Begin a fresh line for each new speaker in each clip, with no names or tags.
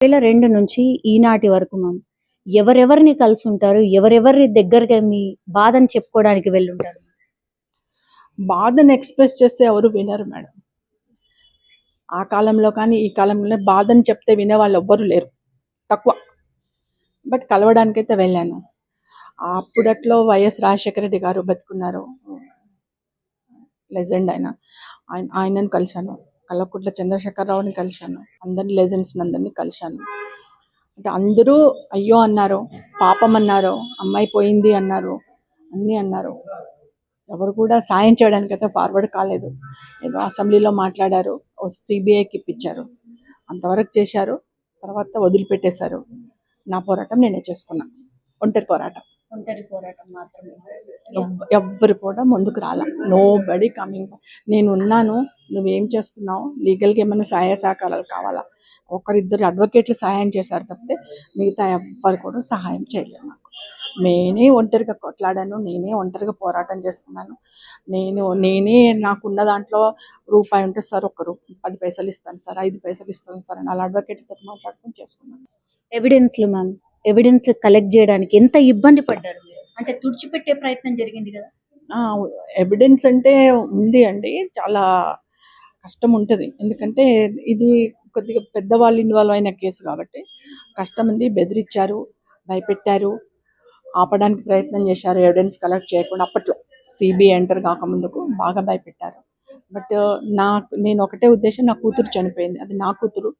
2002 నుంచి ఈనాటి వరకు ఎవరెవరిని కలిసుంటారు? ఎవరెవరి దగ్గరగా మీ బాధని చెప్పుకోవడానికి వెళ్ళుంటారు?
బాధను ఎక్స్‌ప్రెస్ చేస్తే ఎవరు వినరు మేడం. ఆ కాలంలో కానీ, ఈ కాలంలో బాధని చెప్తే వినేవాళ్ళు ఎవ్వరు లేరు. తక్కువ. బట్ కలవడానికైతే వెళ్ళాను. అప్పుడట్లో వైఎస్ రాజశేఖర రెడ్డి గారు బతికున్నారు. లెజెండ్ ఆయన. ఆయనను కలిశాను. కల్వకుంట్ల చంద్రశేఖరరావుని కలిశాను. అందరిని లెజెండ్స్‌ని అందరిని కలిశాను. అంటే అందరూ అయ్యో అన్నారు, పాపం అన్నారు, అమ్మాయి పోయింది అన్నారు, అన్నీ అన్నారు. ఎవరు కూడా సాయం చేయడానికైతే ఫార్వర్డ్ కాలేదు. ఏదో అసెంబ్లీలో మాట్లాడారు, సిబిఐకి ఇప్పించారు, అంతవరకు చేశారు. తర్వాత వదిలిపెట్టేశారు. నా పోరాటం నేనే చేసుకున్నా. ఒంటరి పోరాటం.
ఒంటరి పోరాటం మాత్రమే.
ఎవ్వరు కూడా ముందుకు రాలా. Nobody coming. నేను ఉన్నాను, నువ్వేం చేస్తున్నావు, లీగల్గా ఏమైనా సహాయ సహకారాలు కావాలా? ఒకరిద్దరు అడ్వకేట్లు సహాయం చేశారు తప్పితే మిగతా ఎవ్వరు కూడా సహాయం చేయలేదు నాకు. నేనే ఒంటరిగా కొట్లాడాను, నేనే ఒంటరిగా పోరాటం చేసుకున్నాను. నేనే నాకున్న దాంట్లో రూపాయి ఉంటే సార్ 10 పైసలు ఇస్తాను సార్, 5 పైసలు ఇస్తాను సార్ అని అలా అడ్వకేట్తో మాట్లాడుకొని చేసుకున్నాను.
ఎవిడెన్స్ కలెక్ట్ చేయడానికి ఎంత ఇబ్బంది పడ్డారు మీరు? అంటే తుడిచిపెట్టే ప్రయత్నం జరిగింది కదా?
ఎవిడెన్స్ అంటే ఉంది అండి, చాలా కష్టం ఉంటుంది. ఎందుకంటే ఇది కొద్దిగా పెద్దవాళ్ళు ఇన్వాల్వ్ అయిన కేసు కాబట్టి కష్టం ఉంది. బెదిరించారు, భయపెట్టారు, ఆపడానికి ప్రయత్నం చేశారు ఎవిడెన్స్ కలెక్ట్ చేయకుండా. అప్పట్లో సిబిఐ ఎంటర్ కాకముందుకు బాగా భయపెట్టారు. బట్ నేను ఒకటే ఉద్దేశం, నా కూతురు చనిపోయింది, అది నా కూతురు,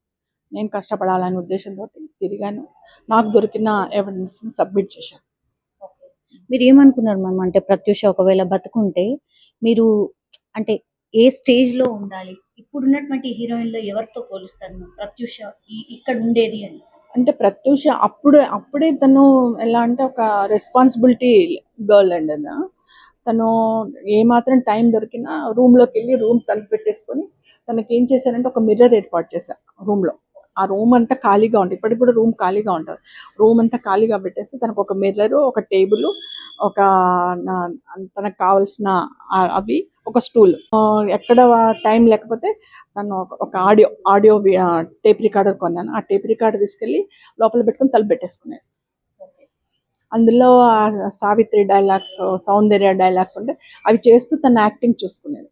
నేను కష్టపడాలనే ఉద్దేశంతో తిరిగాను. నాకు దొరికిన ఎవిడెన్స్ని సబ్మిట్ చేశాను.
మీరు ఏమనుకున్నారు మ్యామ్? అంటే ప్రత్యూష ఒకవేళ బతుకుంటే మీరు అంటే ఏ స్టేజ్లో ఉండాలి? ఇప్పుడున్నటువంటి హీరోయిన్లో ఎవరితో పోలుస్తారు మ్యామ్ ప్రత్యూష ఇక్కడ ఉండేది అని?
అంటే ప్రత్యూష అప్పుడే తను ఎలా అంటే ఒక రెస్పాన్సిబిలిటీ గర్ల్ అండి. తను ఏమాత్రం టైం దొరికినా రూమ్లోకి వెళ్ళి రూమ్ తలుపు పెట్టేసుకొని తనకి ఏం చేశారంటే ఒక మిర్రర్ ఏర్పాటు చేశారు రూమ్లో. ఆ రూమ్ అంతా ఖాళీగా ఉంటుంది, ఇప్పటికి కూడా రూమ్ ఖాళీగా ఉంటుంది. రూమ్ అంతా ఖాళీగా పెట్టేసి తనకు ఒక మిర్రరు, ఒక టేబుల్, ఒక తనకు కావాల్సిన అవి, ఒక స్టూల్. ఎక్కడ టైం లేకపోతే తను ఒక ఆడియో టేప్ రికార్డర్ కొన్నాను. ఆ టేప్ రికార్డర్ తీసుకెళ్ళి లోపల పెట్టుకొని తలుపు పెట్టేసుకునేది. అందులో సావిత్రి డైలాగ్స్, సౌందర్య డైలాగ్స్ ఉంటే అవి చేస్తూ తన యాక్టింగ్ చూసుకునేది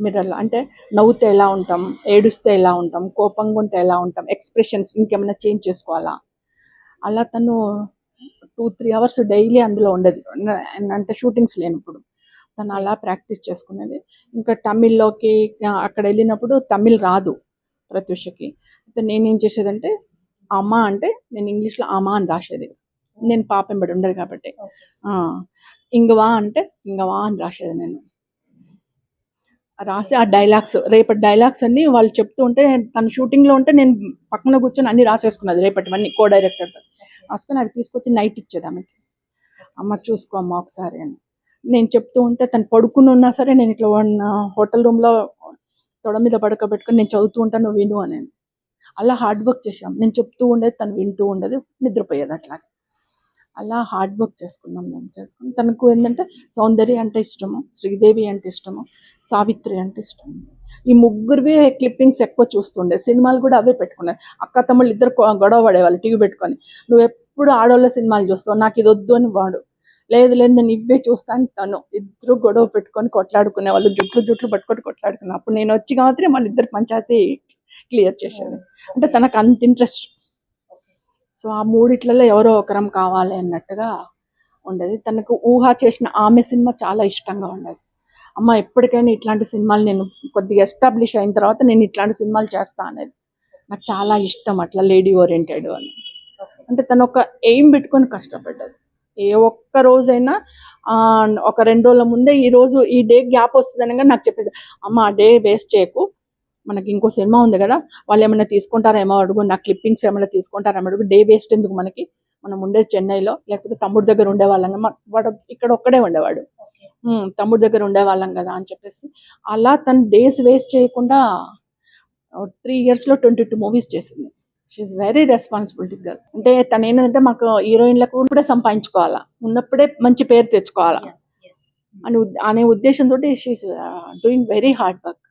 మిర్రర్లో. అంటే నవ్వుతే ఎలా ఉంటాం, ఏడుస్తే ఎలా ఉంటాం, కోపంగా ఉంటే ఎలా ఉంటాం, ఎక్స్ప్రెషన్స్ ఇంకేమైనా చేంజ్ చేసుకోవాలా, అలా తను 2-3 అవర్స్ డైలీ అందులో ఉండేది. అంటే షూటింగ్స్ లేనప్పుడు తను అలా ప్రాక్టీస్ చేసుకునేది. ఇంకా తమిళ్లోకి అక్కడ వెళ్ళినప్పుడు తమిళ్ రాదు ప్రత్యూషకి. అయితే నేనేం చేసేదంటే అమ్మ అంటే నేను ఇంగ్లీష్లో అమ్మ అని రాసేది. నేను పాప వెంబడి ఉండదు కాబట్టి. ఇంగవా అంటే ఇంగవా అని రాసేది. నేను రాసి ఆ డైలాగ్స్, రేపటి డైలాగ్స్ అన్నీ వాళ్ళు చెప్తూ ఉంటే తను షూటింగ్లో ఉంటే నేను పక్కన కూర్చొని అన్నీ రాసేసుకున్నది, రేపటివన్నీ కో డైరెక్టర్తో రాసుకొని అది తీసుకొచ్చి నైట్ ఇచ్చేది ఆమెకి. అమ్మ చూసుకో అమ్మ ఒకసారి అని. నేను చెప్తూ ఉంటే తను పడుకుని ఉన్నా సరే నేను ఇట్లా హోటల్ రూమ్లో తొడ మీద పడుకోబెట్టుకొని నేను చదువుతూ ఉంటాను, నువ్వు విను అని. అలా హార్డ్ వర్క్ చేసాం. నేను చెప్తూ ఉండేది, తను వింటూ ఉండేది, నిద్రపోయేది. అట్లా అలా హార్డ్ వర్క్ చేసుకున్నాం. మేము చేసుకుని తనకు ఏంటంటే సౌందర్య అంటే ఇష్టము, శ్రీదేవి అంటే ఇష్టము, సావిత్రి అంటే ఇష్టము. ఈ ముగ్గురివే క్లిప్పింగ్స్ ఎక్కువ చూస్తుండే. సినిమాలు కూడా అవే పెట్టుకున్నారు. అక్క తమ్ముళ్ళు ఇద్దరు గొడవ పడేవాళ్ళు టీవీ పెట్టుకొని. నువ్వు ఎప్పుడు ఆడవాళ్ళ సినిమాలు చూస్తావు, నాకు ఇది వద్దు అని వాడు. లేదు నేను ఇవే చూస్తాను. తను ఇద్దరు గొడవ పెట్టుకొని కొట్లాడుకునే వాళ్ళు, జుట్లు పట్టుకొని కొట్లాడుకున్నా. అప్పుడు నేను వచ్చి మాత్రం వాళ్ళ ఇద్దరు పంచాయతీ క్లియర్ చేసేది. అంటే తనకు అంత ఇంట్రెస్ట్. సో ఆ మూడిట్లలో ఎవరో ఒకరం కావాలి అన్నట్టుగా ఉండేది. తనకు ఊహ చేసిన ఆమె సినిమా చాలా ఇష్టంగా ఉండేది. అమ్మ ఎప్పటికైనా ఇట్లాంటి సినిమాలు నేను కొద్దిగా ఎస్టాబ్లిష్ అయిన తర్వాత నేను ఇట్లాంటి సినిమాలు చేస్తా అనేది నాకు చాలా ఇష్టం. అట్లా లేడీ ఓరియంటెడ్ అని. అంటే తను ఒక ఎయిమ్ పెట్టుకొని కష్టపడ్డది. ఏ ఒక్క రోజైనా ఒక 2 రోజుల ముందే ఈ డే గ్యాప్ వస్తుంది అనగా నాకు చెప్పేది, అమ్మ ఆ డే వేస్ట్ చేయకు, మనకి ఇంకో సినిమా ఉంది కదా, వాళ్ళు ఏమైనా తీసుకుంటారేమో అడుగు, నా క్లిప్పింగ్స్ ఏమైనా తీసుకుంటారేమో అడుగు, డే వేస్ట్ ఎందుకు మనకి, మనం ఉండేది చెన్నైలో, లేకపోతే తమ్ముడి దగ్గర ఉండేవాళ్ళం కదా, వాడు ఇక్కడ ఒక్కడే ఉండేవాడు, తమ్ముడి దగ్గర ఉండేవాళ్ళం కదా అని చెప్పేసి అలా తను డేస్ వేస్ట్ చేయకుండా 3 yearsలో 22 మూవీస్ చేసింది. She's very responsibility girl. అంటే తను ఏంటంటే మాకు హీరోయిన్లకు కూడా సంపాదించుకోవాలా, ఉన్నప్పుడే మంచి పేరు తెచ్చుకోవాలా అనే ఉద్దేశంతో she is doing very hard work.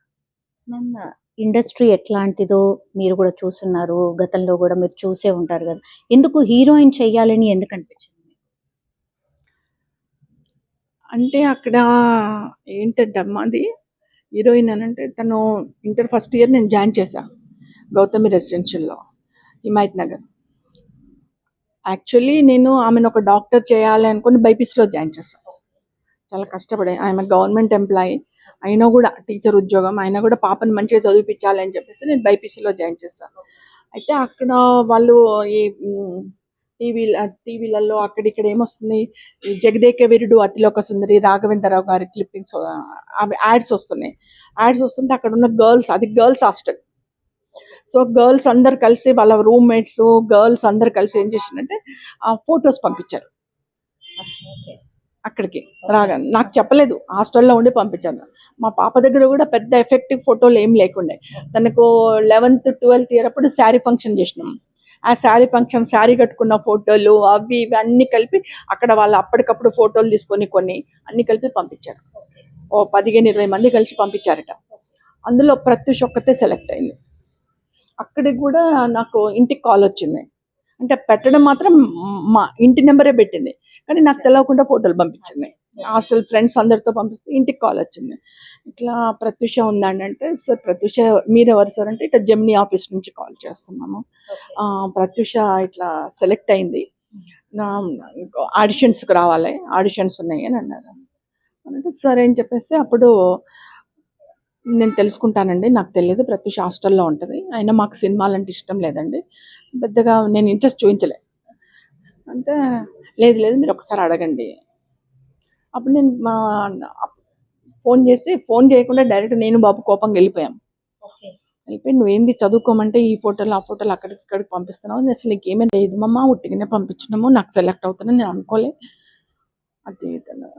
Ma'am industry ఎట్లాంటిదో మీరు కూడా చూసున్నారు. గతంలో కూడా మీరు చూసే ఉంటారు కదా! ఎందుకు హీరోయిన్ చెయ్యాలని ఎందుకు అనిపించింది?
అంటే అక్కడ ఏంటంటే అమ్మ అది హీరోయిన్ అనంటే తను ఇంటర్ ఫస్ట్ ఇయర్ నేను జాయిన్ చేశా గౌతమి రెసిడెన్షియల్‌లో హిమాయత్ నగర్. యాక్చువల్లీ నేను ఆమెను ఒక డాక్టర్ చేయాలి అనుకుని బైపీసీలో జాయిన్ చేశా. చాలా కష్టపడి ఆమె గవర్నమెంట్ ఎంప్లాయీ అయినా కూడా టీచర్ ఉద్యోగం అయినా కూడా పాపని మంచిగా చదివిపించాలి అని చెప్పేసి నేను బైపీసీలో జాయిన్ చేస్తాను. అయితే అక్కడ వాళ్ళు ఈ టీవీలలో అక్కడిక్కడ ఏమొస్తుంది, ఈ జగదేక వీరుడు అతిలోక సుందరి రాఘవేంద్రరావు గారి క్లిప్పింగ్స్ అవి యాడ్స్ వస్తున్నాయి. యాడ్స్ వస్తుంటే అక్కడ ఉన్న గర్ల్స్, అది గర్ల్స్ హాస్టల్. సో గర్ల్స్ అందరు కలిసి వాళ్ళ రూమ్మేట్స్ గర్ల్స్ అందరు కలిసి ఏం చేసిందంటే ఆ ఫొటోస్ పంపించారు
ఓకే.
అక్కడికి రాగా. నాకు చెప్పలేదు, హాస్టల్లో ఉండి పంపించాను. మా పాప దగ్గర కూడా పెద్ద ఎఫెక్టివ్ ఫోటోలు ఏం లేకుండే. తనకు 11th 12th ఇయర్ అప్పుడు శారీ ఫంక్షన్ చేసినాం. ఆ శారీ ఫంక్షన్ శారీ కట్టుకున్న ఫోటోలు అవి ఇవి అన్నీ కలిపి అక్కడ వాళ్ళు అప్పటికప్పుడు ఫోటోలు తీసుకొని కొన్ని అన్ని కలిపి పంపించారు. ఓ 15-20 మంది కలిసి పంపించారట. అందులో ప్రత్యూష్ ఒక్కతే సెలెక్ట్ అయింది. అక్కడికి కూడా నాకు ఇంటికి కాల్ వచ్చింది. అంటే పెట్టడం మాత్రం మా ఇంటి నెంబరే పెట్టింది, కానీ నాకు తెలియకుండా ఫోటోలు పంపించింది. హాస్టల్ ఫ్రెండ్స్ అందరితో పంపిస్తే ఇంటికి కాల్ వచ్చింది. ఇట్లా ప్రత్యూష ఉందండి అంటే, సార్ ప్రత్యూష మీరెవరు సార్ అంటే, ఇట్లా జెమినీ ఆఫీస్ నుంచి కాల్ చేస్తున్నాము. ప్రత్యూష ఇట్లా సెలెక్ట్ అయింది, ఆడిషన్స్కి రావాలి, ఆడిషన్స్ ఉన్నాయి అని అన్నారు. అంటే సరే అని చెప్పేసి అప్పుడు నేను తెలుసుకుంటానండి, నాకు తెలియదు, ప్రత్యూష హాస్టల్లో ఉంటుంది, అయినా మాకు సినిమాలంటే ఇష్టం లేదండి, పెద్దగా నేను ఇంట్రెస్ట్ చూపించలే అంటే, లేదు లేదు మీరు ఒకసారి అడగండి. అప్పుడు నేను ఫోన్ చేయకుండా డైరెక్ట్ నేను బాబు కోపంగా వెళ్ళిపోయాం. వెళ్ళిపోయి నువ్వేంది చదువుకోమంటే ఈ ఫోటోలు ఆ ఫోటోలు అక్కడికి ఇక్కడికి పంపిస్తున్నావు, అసలు నీకు ఏమీ లేదు మమ్మ, ఉట్టిగానే పంపించినాము, నాకు సెలెక్ట్ అవుతానని నేను అనుకోలే అది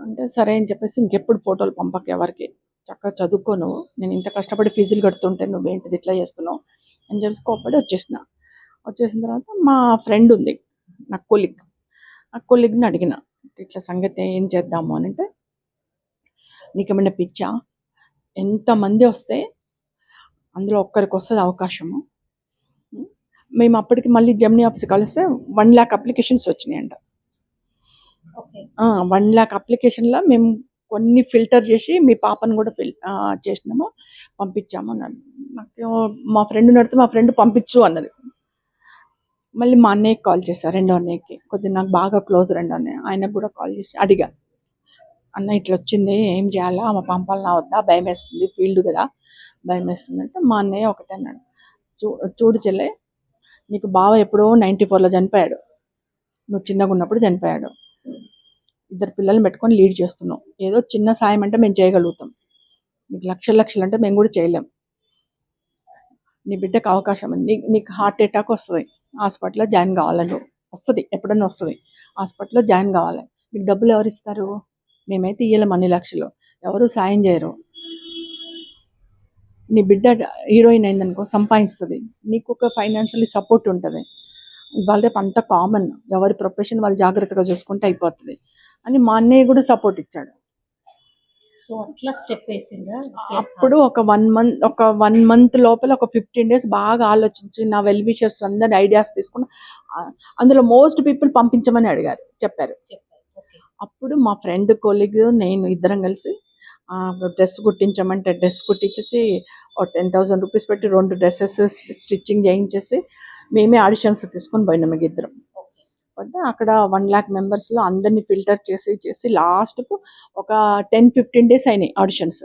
అంటే సరే అని చెప్పేసి ఇంకెప్పుడు ఫోటోలు పంపక ఎవరికి, చక్కగా చదువుకోను, నేను ఇంత కష్టపడి ఫీజులు కడుతుంటే నువ్వేంటిది ఇట్లా చేస్తున్నావు అని చెప్పి కోపడి వచ్చేసిన తర్వాత మా ఫ్రెండ్ ఉంది నా కొలిగ్, ఆ కొలిగ్ని అడిగిన ఇట్లా సంగతి ఏం చేద్దాము అని అంటే, నీకేమైనా పిచ్చా, ఎంతమంది వస్తే అందులో ఒక్కరికి వస్తుంది అవకాశము, మేము అప్పటికి మళ్ళీ జెమినీ ఆఫీస్ కలిస్తే 1 lakh అప్లికేషన్స్ వచ్చినాయంట. 1 lakh అప్లికేషన్లో మేము కొన్ని ఫిల్టర్ చేసి మీ పాపను కూడా చేసినాము, పంపించాము అన్నాను. నాకు మా ఫ్రెండ్ నడితే మా ఫ్రెండ్ పంపించు అన్నది. మళ్ళీ మా అన్నయ్యకి కాల్ చేశాను, రెండో అన్నయ్యకి, కొద్దిగా నాకు బాగా క్లోజ్ రెండో అన్నయ్య, ఆయనకు కూడా కాల్ చేసి అడిగా, అన్న ఇట్లా వచ్చింది ఏం చేయాలా, మా పంపాలనా వద్దా, భయం వేస్తుంది, ఫీల్డ్ కదా భయం వేస్తుంది అంటే, మా అన్నయ్య ఒకటే అన్నాడు, చూడు చెల్లె, నీకు బావ ఎప్పుడో 94లో చనిపోయాడు, నువ్వు చిన్నగా ఉన్నప్పుడు చనిపోయాడు, 2 పిల్లల్ని పెట్టుకొని లీడ్ చేస్తున్నావు, ఏదో చిన్న సాయం అంటే మేము చేయగలుగుతాం, నీకు లక్షలు అంటే మేము కూడా చేయలేం, నీ బిడ్డకు అవకాశం ఉంది, నీకు హార్ట్ అటాక్ వస్తుంది, హాస్పిటల్లో జాయిన్ కావాలని వస్తుంది, ఎప్పుడన్నా వస్తుంది, హాస్పిటల్లో జాయిన్ కావాలి, నీకు డబ్బులు ఎవరు ఇస్తారు, మేమైతే ఇయ్యలేం అన్ని లక్షలు, ఎవరు సాయం చేయరు, నీ బిడ్డ హీరోయిన్ అయిందనుకో సంపాదిస్తుంది, నీకు ఒక ఫైనాన్షియల్లీ సపోర్ట్ ఉంటుంది, ఇవాళ రేపు అంత కామన్, ఎవరి ప్రొఫెషన్ వాళ్ళు జాగ్రత్తగా చూసుకుంటే అయిపోతుంది అని మా అన్నయ్య కూడా సపోర్ట్ ఇచ్చాడు.
సో అట్లా స్టెప్ వేసిండ్రా?
అప్పుడు ఒక 1 month లోపల ఒక 15 days బాగా ఆలోచించి నా వెల్ విషర్స్ అందరి ఐడియాస్ తీసుకుని, అందులో మోస్ట్ పీపుల్ పంపించమని చెప్పారు. అప్పుడు మా ఫ్రెండ్ కొలీగ్ నేను ఇద్దరం కలిసి డ్రెస్ కుట్టించమంటే డ్రెస్ కుట్టించేసి 10,000 రూపీస్ పెట్టి 2 డ్రెస్సెస్ స్టిచ్చింగ్ చేయించేసి మేమే ఆడిషన్స్ తీసుకొని పోయినాం ఇద్దరం. అక్కడ 1 lakh మెంబర్స్లో అందరినీ ఫిల్టర్ చేసి లాస్ట్కు ఒక 10-15 days అయినాయి ఆడిషన్స్.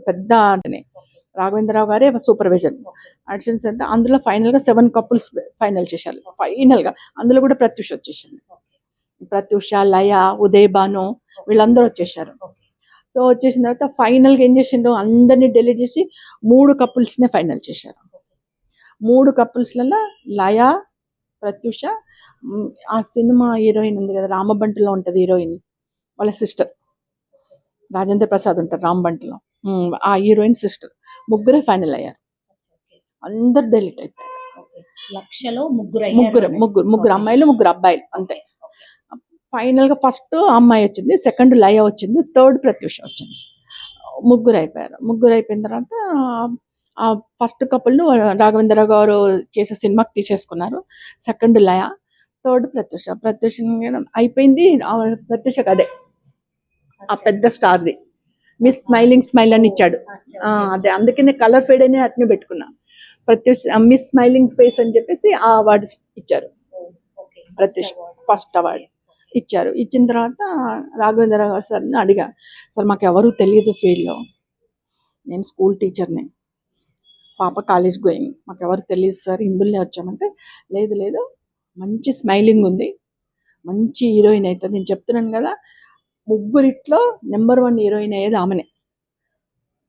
పెద్ద అంటే రాఘవేంద్రరావు గారే సూపర్వైజర్ ఆడిషన్స్ అంటే, అందులో ఫైనల్గా 7 couples ఫైనల్ చేశారు. ఫైనల్గా అందులో కూడా ప్రత్యూష వచ్చేసింది, ప్రత్యూష, లయ, ఉదయ్ భాను వీళ్ళందరూ వచ్చేసారు. సో వచ్చేసిన తర్వాత ఫైనల్గా ఏం చేసిండ్రు, అందరినీ డెలీట్ చేసి 3 couples ఫైనల్ చేశారు. 3 couples-లలో లయ, ప్రత్యూష, ఆ సినిమా హీరోయిన్ ఉంది కదా రామబంటిలో ఉంటుంది హీరోయిన్, వాళ్ళ సిస్టర్ రాజేంద్ర ప్రసాద్ ఉంటారు రామబంటిలో, ఆ హీరోయిన్ సిస్టర్, ముగ్గురే ఫైనల్ అయ్యారు, అందరు డెలీట్ అయిపోయారు.
లక్షలో
ముగ్గురు అమ్మాయిలు 3 అబ్బాయిలు అంతే. ఫైనల్గా ఫస్ట్ అమ్మాయి వచ్చింది, సెకండ్ లయ వచ్చింది, థర్డ్ ప్రత్యూష వచ్చింది, ముగ్గురు అయిపోయారు. ముగ్గురు అయిపోయిన తర్వాత ఆ ఫస్ట్ కపుల్ను రాఘవేంద్ర గారు చేసే సినిమాకి తీసేసుకున్నారు. సెకండ్ లయ, థర్డ్ ప్రత్యూష. ప్రత్యూష అయిపోయింది. ప్రత్యూషకు అదే ఆ పెద్ద స్టార్ది మిస్ స్మైలింగ్ స్మైల్ అని ఇచ్చాడు. అదే అందుకనే కలర్ ఫేడ్ అని అట్నే పెట్టుకున్నా. ప్రత్యూష్ మిస్ స్మైలింగ్ ఫేస్ అని చెప్పేసి ఆ అవార్డు ఇచ్చారు. ప్రత్యూష్ ఫస్ట్ అవార్డు ఇచ్చారు. ఇచ్చిన తర్వాత రాఘవేంద్ర గారు సార్ని అడిగా, సార్ మాకు ఎవరు తెలియదు ఫీల్డ్లో, నేను స్కూల్ టీచర్ని, పాప కాలేజ్ గోయింగ్, మాకు ఎవరు తెలియదు సార్, ఇందులోనే వచ్చామంటే లేదు లేదు మంచి స్మైలింగ్ ఉంది, మంచి హీరోయిన్ అవుతుంది, నేను చెప్తున్నాను కదా ముగ్గురిట్లో నెంబర్ 1 హీరోయిన్ అయ్యేది ఆమెనే,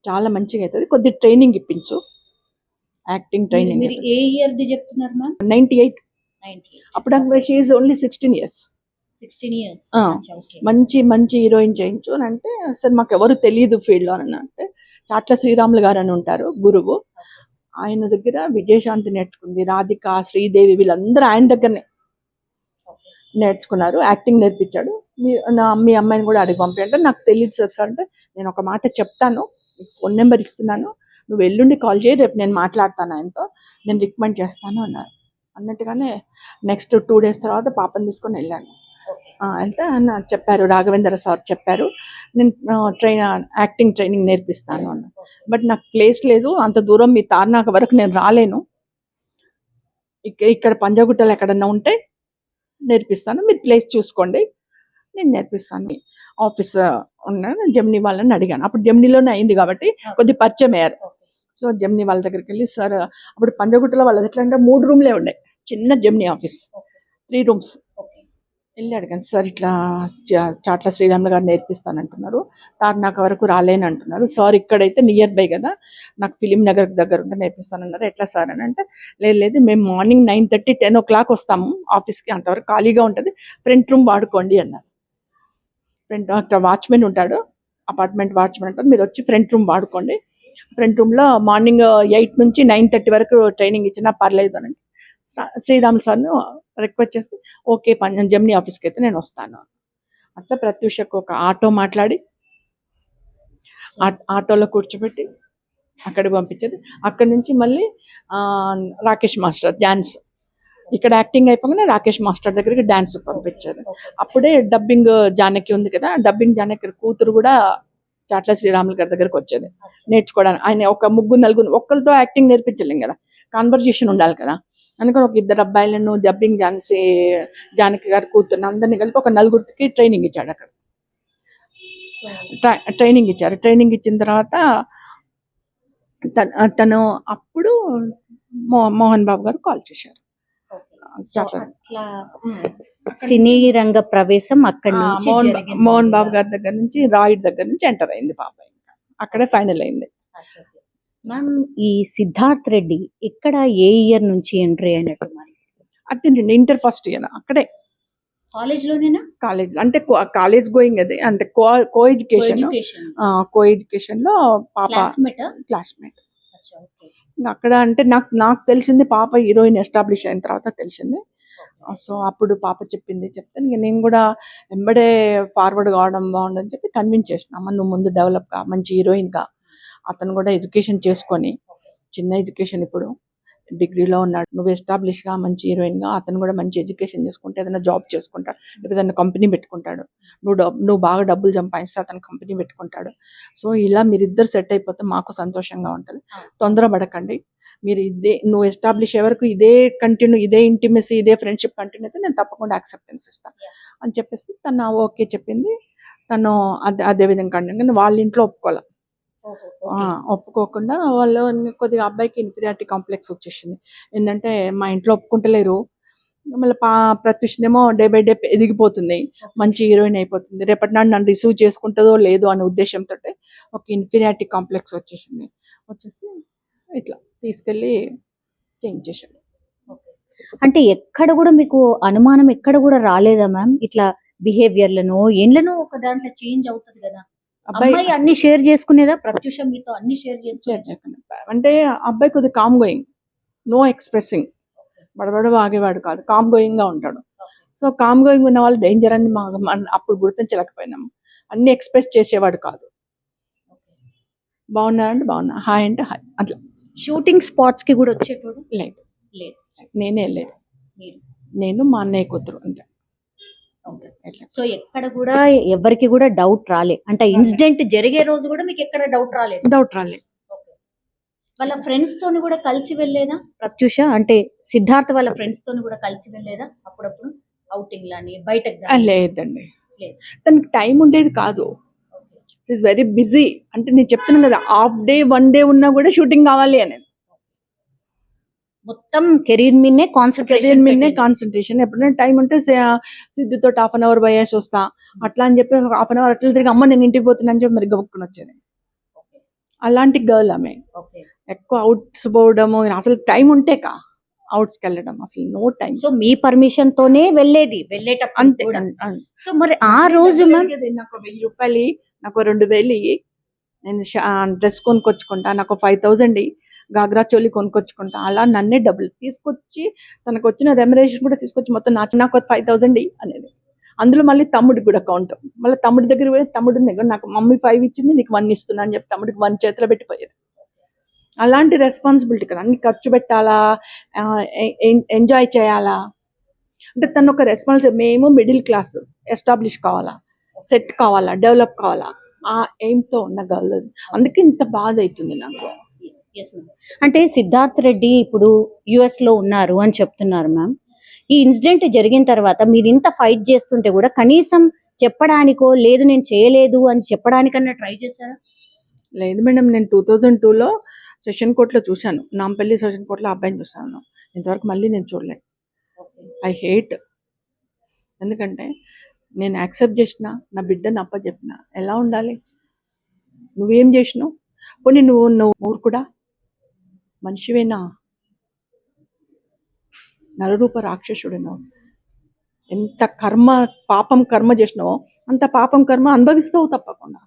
చాలా మంచిగా అవుతుంది, కొద్ది ట్రైనింగ్ ఇప్పించు, యాక్టింగ్ ట్రైనింగ్.
మీరు ఏ ఇయర్ది చెప్తున్నారు మ్యామ్?
98.
98.
అప్పుడు she is only 16 years.
16 years. Okay.
మంచి మంచి హీరోయిన్ చేయించు అని అంటే, సార్ మాకు ఎవరు తెలియదు ఫీల్డ్లో అని అంటే, చాట్ల శ్రీరాములు గారు అని ఉంటారు గురువు, ఆయన దగ్గర విజయశాంతి నేర్చుకుంది, రాధిక, శ్రీదేవి వీళ్ళందరూ ఆయన దగ్గరనే నేర్చుకున్నారు, యాక్టింగ్ నేర్పించాడు. మీ అమ్మాయిని కూడా అడిగి పంపించంటే, నాకు తెలియదు సార్ అంటే, నేను ఒక మాట చెప్తాను, ఫోన్ నెంబర్ ఇస్తున్నాను, నువ్వు ఎల్లుండి కాల్ చేయి, రేపు నేను మాట్లాడతాను ఆయనతో, నేను రికమెండ్ చేస్తాను అన్నారు. అన్నట్టుగానే నెక్స్ట్ 2 days తర్వాత పాపని తీసుకొని వెళ్ళాను. వెళ్తే ఆయన చెప్పారు, రాఘవేంద్ర సార్ చెప్పారు, నేను యాక్టింగ్ ట్రైనింగ్ నేర్పిస్తాను అన్న. బట్ నాకు ప్లేస్ లేదు, అంత దూరం మీ తార్నాక వరకు నేను రాలేను, ఇక్కడ పంజాగుట్టలో ఎక్కడన్నా ఉంటే నేర్పిస్తాను, మీరు ప్లేస్ చూసుకోండి, నేను నేర్పిస్తాను. ఆఫీస్ ఉన్నాను, జెమినీ వాళ్ళని అడిగాను, అప్పుడు జెమినీలోనే అయింది కాబట్టి కొద్ది పరిచయం అయ్యారు. సో జెమినీ వాళ్ళ దగ్గరికి వెళ్ళి, సార్ అప్పుడు పంజాగుట్టలో వాళ్ళది ఎట్లా అంటే 3 రూమ్లే ఉండే, చిన్న జెమినీ ఆఫీస్, 3 rooms. వెళ్ళి అడిగాను, సార్ ఇట్లా చాట్ల శ్రీరాములు గారు నేర్పిస్తానంటున్నారు, తార్నాక వరకు రాలేని అంటున్నారు, సార్ ఇక్కడైతే నియర్ బై కదా, నాకు ఫిలిం నగర్ దగ్గర ఉంటే నేర్పిస్తానన్నారు, ఎట్లా సార్ అని అంటే, లేదు మేము మార్నింగ్ 9:30, 10 o'clock వస్తాము ఆఫీస్కి, అంతవరకు ఖాళీగా ఉంటుంది, ఫ్రంట్ రూమ్ వాడుకోండి అన్నారు. అక్కడ వాచ్మెన్ ఉంటాడు, అపార్ట్మెంట్ వాచ్మెన్ ఉంటాడు, మీరు వచ్చి ఫ్రంట్ రూమ్ వాడుకోండి, ఫ్రంట్ రూమ్లో మార్నింగ్ 8 నుంచి 9:30 వరకు ట్రైనింగ్ ఇచ్చినా పర్లేదు అని శ్రీరామ్ సార్ను రిక్వెస్ట్ చేస్తే, ఓకే జెమినీ ఆఫీస్కి అయితే నేను వస్తాను. అట్లా ప్రత్యూషకు ఒక ఆటో మాట్లాడి ఆటోలో కూర్చోబెట్టి అక్కడికి పంపించేది. అక్కడి నుంచి మళ్ళీ రాకేష్ మాస్టర్ డ్యాన్స్, ఇక్కడ యాక్టింగ్ అయిపోగానే రాకేష్ మాస్టర్ దగ్గరికి డ్యాన్స్ పంపించేది. అప్పుడే డబ్బింగ్ జానకి ఉంది కదా, డబ్బింగ్ జానకి కూతురు కూడా చాట్ల శ్రీరాములు గారి దగ్గరకు వచ్చేది నేర్చుకోవడానికి. ఆయన ఒక 3-4 ఒక్కరితో యాక్టింగ్ నేర్పించలేం కదా, కాన్వర్జేషన్ ఉండాలి కదా, అందుకని ఒక 2 అబ్బాయిలను డబ్బింగ్ జానకి గారి కూతురు అందరినీ కలిపి ఒక 4గురికి ట్రైనింగ్ ఇచ్చాడు. అక్కడ ట్రైనింగ్ ఇచ్చారు. ట్రైనింగ్ ఇచ్చిన తర్వాత తను అప్పుడు మోహన్ బాబు గారు కాల్ చేశారు.
సినీ రంగ ప్రవేశం అక్కడ నుంచి
మోహన్ బాబు గారి దగ్గర నుంచి, రాయుడ్ దగ్గర నుంచి ఎంటర్ అయింది పాప, అక్కడే ఫైనల్ అయింది.
మ్యామ్ ఈ సిద్ధార్థ్ రెడ్డి ఇక్కడ ఏ ఇయర్ నుంచి ఎంట్రీ అయినట్టు? మరి
అది ఇంటర్ ఫస్ట్ ఇయర్ అక్కడే
కాలేజ్లోనేనా?
కాలేజ్ అంటే కాలేజ్ గోయింగ్ అదే, అంటే కో ఎడ్యుకేషన్ లో పాప క్లాస్మేట్. అక్కడ అంటే నాకు తెలిసింది పాప హీరోయిన్ ఎస్టాబ్లిష్ అయిన తర్వాత తెలిసింది. సో అప్పుడు పాప చెప్తే నేను కూడా వెంబడే ఫార్వర్డ్ కావడం బాగుండని చెప్పి కన్విన్స్ చేసిన, అమ్మ నువ్వు ముందు డెవలప్ గా, మంచి హీరోయిన్గా, అతను కూడా ఎడ్యుకేషన్ చేసుకొని, చిన్న ఎడ్యుకేషన్ ఇప్పుడు డిగ్రీలో ఉన్నాడు, నువ్వు ఎస్టాబ్లిష్గా మంచి హీరోయిన్గా, అతను కూడా మంచి ఎడ్యుకేషన్ చేసుకుంటే ఏదైనా జాబ్ చేసుకుంటాడు, లేకపోతే ఏదైనా కంపెనీ పెట్టుకుంటాడు, నువ్వు బాగా డబ్బులు సంపాదిస్తే అతను కంపెనీ పెట్టుకుంటాడు. సో ఇలా మీరిద్దరు సెట్ అయిపోతే మాకు సంతోషంగా ఉంటుంది, తొందరపడకండి, మీరు నువ్వు ఎస్టాబ్లిష్ అయ్యే వరకు ఇదే కంటిన్యూ, ఇదే ఇంటిమసీ, ఇదే ఫ్రెండ్షిప్ కంటిన్యూ అయితే నేను తప్పకుండా యాక్సెప్టెన్స్ ఇస్తాను అని చెప్పేసి తను ఓకే చెప్పింది. తను అదే విధంగా కంటిన్యూ, వాళ్ళ ఇంట్లో ఒప్పుకోకుండా వాళ్ళు కొద్దిగా అబ్బాయికి ఇన్ఫీరియారిటీ కాంప్లెక్స్ వచ్చేసింది. ఏంటంటే మా ఇంట్లో ఒప్పుకుంటలేరు, మళ్ళీ ప్రత్యూషనేమో డే బై డే ఎదిగిపోతుంది, మంచి హీరోయిన్ అయిపోతుంది, రేపటి నాడు నన్ను రిసీవ్ చేసుకుంటుందో లేదో అనే ఉద్దేశంతో ఒక ఇన్ఫీరియారిటీ కాంప్లెక్స్ వచ్చేసి ఇట్లా తీసుకెళ్ళి చేంజ్ చేశాడు.
అంటే ఎక్కడ కూడా మీకు అనుమానం ఎక్కడ కూడా రాలేదా మ్యామ్? ఇట్లా బిహేవియర్లను ఏండ్లను ఒక దాంట్లో చేంజ్ అవుతుంది కదా, అబ్బాయి అన్ని షేర్ చేసుకునేదా? ప్రత్యూష మీతో అన్ని షేర్ చేసుకునేదా?
అంటే అబ్బాయి కొద్దిగా కామ్ గోయింగ్, నో ఎక్స్ప్రెసింగ్, బడబడ వాగేవాడు కాదు, కామ్ గోయింగ్ గా ఉంటాడు. సో కామ్ గోయింగ్ ఉన్న వాళ్ళు డేంజర్ అని అప్పుడు గుర్తించలేకపోయినాము, అన్ని ఎక్స్ప్రెస్ చేసేవాడు కాదు, బాగున్నారంటే బాగున్నా, హాయ్ అంటే హాయ్, అట్లా
షూటింగ్ స్పాట్స్ కి కూడా వచ్చేటోడు
లేదు,
లేదు.
నేనే వెళ్ళేది.
మీరు
నేను మా అన్నయ్య కూతురు అంతే.
ఓకే.
ఎట్లా
సో ఎక్కడ కూడా ఎవరికి కూడా డౌట్ రాలే, అంటే ఇన్సిడెంట్ జరిగే రోజు కూడా మీకు ఎక్కడ డౌట్ రాలేదు.
డౌట్ రాలేదు.
ఓకే. వాళ్ళ ఫ్రెండ్స్ తోని కూడా కలిసి వెళ్ళేదా ప్రత్యూష? అంటే సిద్ధార్థ్ వాళ్ళ ఫ్రెండ్స్ తోని కూడా కలిసి వెళ్ళేదా అప్పుడప్పుడు ఔటింగ్ లని బయటకు గానీ?
లేదండి,
లేదు.
తనకి టైం ఉండేది కాదు.
ఓకే.
Is very busy. అంటే నేను చెప్తున్నాను కదా, హాఫ్ డే 1 డే ఉన్నా కూడా షూటింగ్ కావాలి అనేది.
మొత్తం కెరీర్ మీదనే
కెరీర్
కాన్సన్ట్రేషన్
మీదనే కాన్సన్ట్రేషన్. ఎప్పుడైనా టైం ఉంటే సిద్ధుతో హాఫ్ అన్ అవర్ పోయేసి వస్తా అట్లా అని చెప్పి హాఫ్ అన్ అవర్ అట్లా తిరిగి అమ్మ నేను ఇంటికి పోతున్నా అని చెప్పి మరి గబుక్కుని వచ్చేది. అలాంటి గర్ల్ ఆమె.
ఓకే.
ఎక్కువ అవుట్స్ పోవడము, అసలు టైం ఉంటే అవుట్స్కి వెళ్ళడం అసలు నో టైం.
సో మీ పర్మిషన్ తోనే వెళ్ళేది వెళ్ళేటప్పుడు
అంతే.
కూడా. సో మరి ఆ రోజు మ్యామ్
నాకు 1000 రూపాయలు, నాకు 2000 నేను డ్రెస్ కొనుక్కొచ్చుకుంటా, నాకు 5000 గాగ్రా చోలి కొనుక్కొచ్చుకుంటా, అలా నన్నే డబ్బులు తీసుకొచ్చి తనకు వచ్చిన రెమ్యునరేషన్ కూడా తీసుకొచ్చి మొత్తం నాకు 5000 అనేది. అందులో మళ్ళీ తమ్ముడికి కూడా అకౌంట్, మళ్ళీ తమ్ముడి దగ్గర పోయి తమ్ముడు నాకు మమ్మీ 5 ఇచ్చింది నీకు 1 ఇస్తున్నా అని చెప్పి తమ్ముడికి 1 చేతిలో పెట్టిపోయేది. అలాంటి రెస్పాన్సిబిలిటీ కదా, అన్ని ఖర్చు పెట్టాలా, ఎంజాయ్ చేయాలా, అంటే తను ఒక రెస్పాన్సిబిలిటీ. మేము మిడిల్ క్లాస్, ఎస్టాబ్లిష్ కావాలా, సెట్ కావాలా, డెవలప్ కావాలా, ఆ ఎయిమ్తో ఉన్న గర్ల్. అందుకే ఇంత బాధ అవుతుంది నాకు.
Yes, ma'am. అంటే సిద్ధార్థ్ రెడ్డి ఇప్పుడు యుఎస్ లో ఉన్నారు అని చెప్తున్నారు మ్యామ్. ఈ ఇన్సిడెంట్ జరిగిన తర్వాత మీరు ఇంత ఫైట్ చేస్తుంటే కూడా కనీసం చెప్పడానికో లేదు నేను చేయలేదు అని చెప్పడానికన్నా ట్రై చేశారా?
లేదు మేడం, నేను 2002లో సెషన్ కోర్టులో చూశాను, నాంపల్లి సెషన్ కోర్టులో అబ్బాయిని చూశాను. ఇంతవరకు మళ్ళీ నేను చూడలేదు. I hate. ఎందుకంటే నేను యాక్సెప్ట్ చేసిన నా బిడ్డను అప్పచెప్పిన ఎలా ఉండాలి? నువ్వేం చేసినావు? పోనీ నువ్వు మూర్ఖుడా, మనిషివేనా, నరరూప రాక్షసుడినో, ఎంత కర్మ చేసినావో అంత పాపం కర్మ అనుభవిస్తావు తప్పకుండా.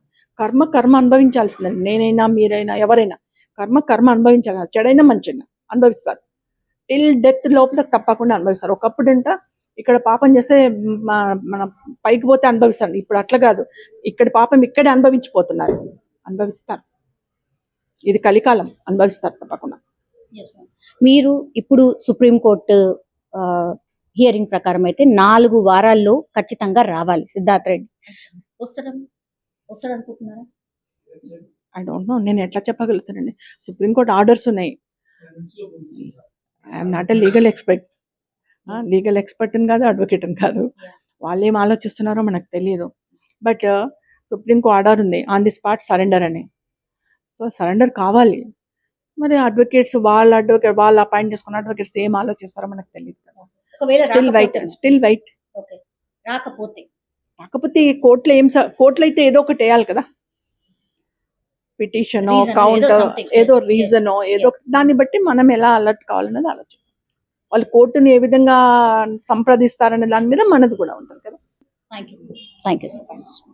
కర్మ అనుభవించాల్సిందే. నేనైనా మీరైనా ఎవరైనా కర్మ అనుభవించాలి. చెడైనా మంచిగా అనుభవిస్తారు. టిల్ డెత్ లోపల తప్పకుండా అనుభవిస్తారు. ఒకప్పుడు ఇక్కడ పాపం చేస్తే మన పైకి పోతే అనుభవిస్తారు. ఇప్పుడు అట్లా కాదు, ఇక్కడ పాపం ఇక్కడే అనుభవిస్తారు. ఇది కలికాలం, అనుభవిస్తారు తప్పకుండా.
మీరు ఇప్పుడు సుప్రీంకోర్టు హియరింగ్ ప్రకారం అయితే 4 వారాల్లో ఖచ్చితంగా రావాలి సిద్ధార్థ్ రెడ్డి. వస్తాడు అనుకుంటున్నారా?
ఐ డోంట్ నో, నేను ఎట్లా చెప్పగలుగుతానండి. సుప్రీంకోర్టు ఆర్డర్స్ ఉన్నాయి. I'm not a legal expert కాదు, అడ్వకేట్ కాదు. వాళ్ళు ఏం ఆలోచిస్తున్నారో మనకు తెలియదు. బట్ సుప్రీంకోర్టు ఆర్డర్ ఉంది ఆన్ ది స్పాట్ సరెండర్ అని. సో సరెండర్ కావాలి. మరి అడ్వకేట్స్ వాళ్ళు అపాయింట్ చేసుకున్న అడ్వకేట్స్ ఏం ఆలోచిస్తారో మనకు తెలియదు కదా. Still wait. రాకపోతే కోర్టులో అయితే ఏదో ఒకటి వేయాలి కదా, పిటిషన్, కౌంటర్, ఏదో రీజనో ఏదో దాన్ని బట్టి మనం ఎలా అలర్ట్ కావాలన్నది ఆలోచన. వాళ్ళు కోర్టుని ఏ విధంగా సంప్రదిస్తారనే దాని మీద మనది కూడా ఉంటుంది కదా.
Thank you so much.